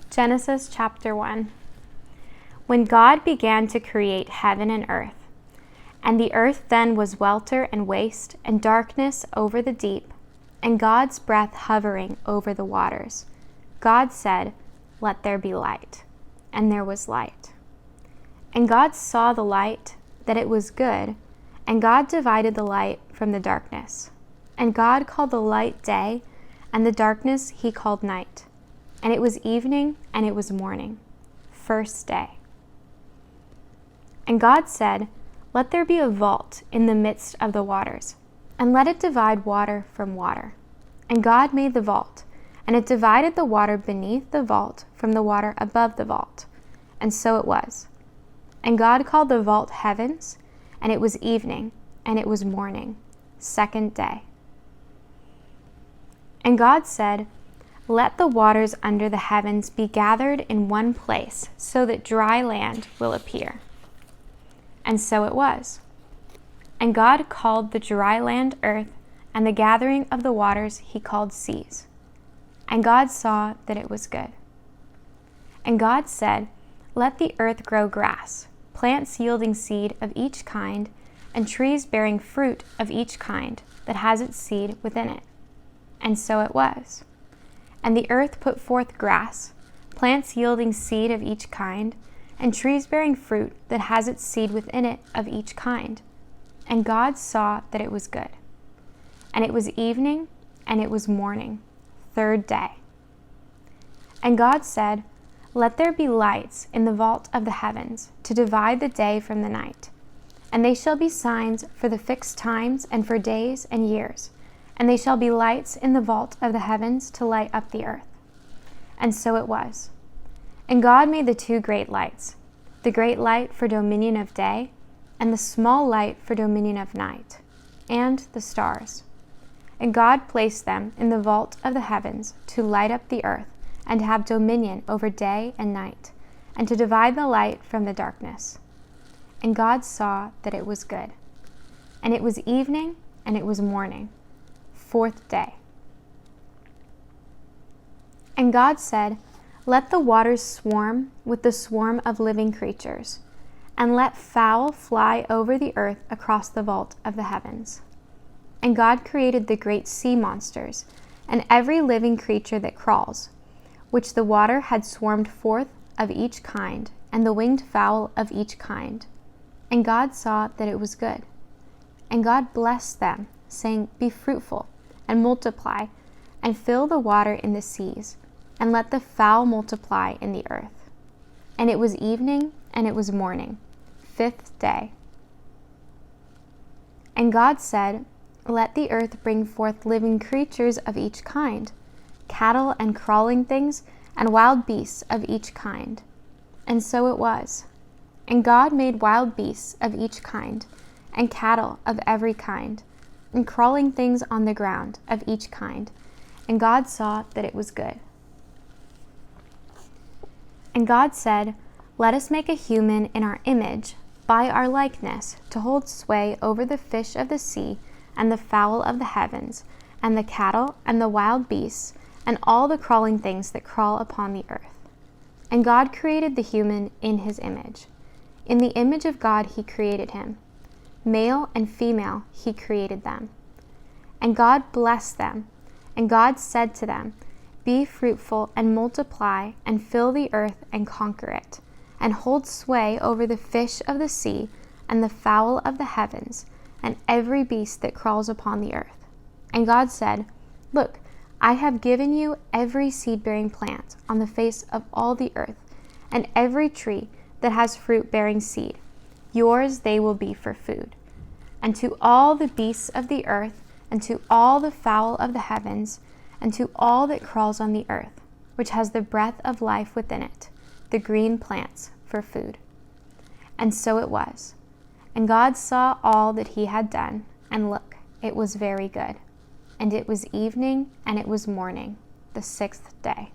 Genesis chapter 1. When God began to create heaven and earth, and the earth then was welter and waste, and darkness over the deep, and God's breath hovering over the waters, God said, "Let there be light." And there was light. And God saw the light, that it was good, and God divided the light from the darkness. And God called the light day, and the darkness he called night. And it was evening, and it was morning, first day. And God said, "Let there be a vault in the midst of the waters, and let it divide water from water." And God made the vault, and it divided the water beneath the vault from the water above the vault. And so it was. And God called the vault heavens, and it was evening, and it was morning, second day. And God said, "Let the waters under the heavens be gathered in one place, so that dry land will appear." And so it was. And God called the dry land earth, and the gathering of the waters he called seas. And God saw that it was good. And God said, "Let the earth grow grass, plants yielding seed of each kind, and trees bearing fruit of each kind that has its seed within it." And so it was. And the earth put forth grass, plants yielding seed of each kind, and trees bearing fruit that has its seed within it of each kind. And God saw that it was good. And it was evening, and it was morning, third day. And God said, "Let there be lights in the vault of the heavens, to divide the day from the night. And they shall be signs for the fixed times and for days and years. And they shall be lights in the vault of the heavens to light up the earth." And so it was. And God made the two great lights, the great light for dominion of day, and the small light for dominion of night, and the stars. And God placed them in the vault of the heavens to light up the earth, and to have dominion over day and night, and to divide the light from the darkness. And God saw that it was good. And it was evening, and it was morning, fourth day. And God said, "Let the waters swarm with the swarm of living creatures, and let fowl fly over the earth across the vault of the heavens." And God created the great sea monsters, and every living creature that crawls, which the water had swarmed forth of each kind, and the winged fowl of each kind. And God saw that it was good. And God blessed them, saying, "Be fruitful, and multiply, and fill the water in the seas, and let the fowl multiply in the earth." And it was evening, and it was morning, fifth day. And God said, "Let the earth bring forth living creatures of each kind, cattle and crawling things, and wild beasts of each kind." And so it was. And God made wild beasts of each kind, and cattle of every kind, and crawling things on the ground of each kind. And God saw that it was good. And God said, "Let us make a human in our image, by our likeness, to hold sway over the fish of the sea, and the fowl of the heavens, and the cattle, and the wild beasts, and all the crawling things that crawl upon the earth." And God created the human in his image. In the image of God he created him. Male and female he created them. And God blessed them. And God said to them, "Be fruitful and multiply, and fill the earth and conquer it, and hold sway over the fish of the sea, and the fowl of the heavens, and every beast that crawls upon the earth." And God said, "Look, I have given you every seed-bearing plant on the face of all the earth, and every tree that has fruit-bearing seed. Yours they will be for food. And to all the beasts of the earth, and to all the fowl of the heavens, and to all that crawls on the earth, which has the breath of life within it, the green plants for food." And so it was. And God saw all that he had done, and look, it was very good. And it was evening, and it was morning, the sixth day.